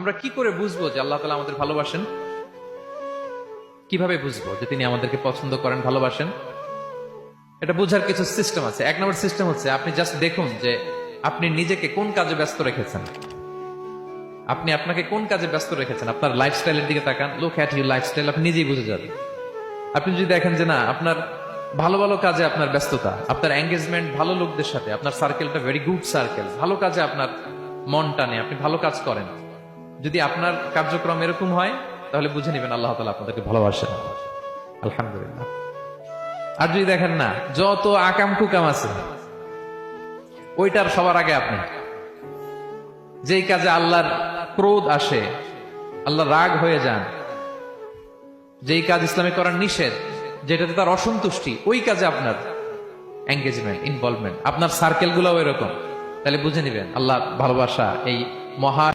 আমরা কি করে বুঝবো যে আল্লাহ তাআলা আমাদের ভালোবাসেন? কিভাবে বুঝবো যে তিনি আমাদেরকে পছন্দ করেন, ভালোবাসেন? এটা বোঝার কিছু সিস্টেম আছে। এক নম্বর সিস্টেম হচ্ছে আপনি জাস্ট দেখুন যে আপনি নিজেকে কোন কাজে ব্যস্ত রেখেছেন। আপনি আপনাকে কোন কাজে ব্যস্ত রেখেছেন, আপনার লাইফস্টাইলের দিকে তাকান। লুক অ্যাট ইউর লাইফস্টাইল, আপনি নিজেই বুঝে যাবেন। আপনি যদি দেখেন যে না, আপনার ভালো ভালো কাজে আপনার ব্যস্ততা, আপনার এঙ্গেজমেন্ট ভালো লোকদের সাথে, আপনার সার্কেলটা ভেরি গুড সার্কেল, ভালো কাজে আপনার মন টানে, আপনি ভালো কাজ করেন, যদি আপনার কার্যক্রম এরকম হয়, তাহলে বুঝে নেবেন আল্লাহ তাআলা আপনাদেরকে ভালোবাসেন। আলহামদুলিল্লাহ। আর যদি দেখেন না, যত আকাম কুকাম আছে ওইটার সবার আগে আপনি, যেই কাজে আল্লাহর ক্রোধ আসে, আল্লাহ রাগ হয়ে যান, যেই কাজ ইসলামে করার নিষেধ, যেটাতে তার অসন্তুষ্টি, ওই কাজে আপনার এঙ্গেজমেন্ট, ইনভলভমেন্ট, আপনার সার্কেল গুলাও এরকম, তাহলে বুঝে নিবেন আল্লাহ ভালোবাসা এই মহা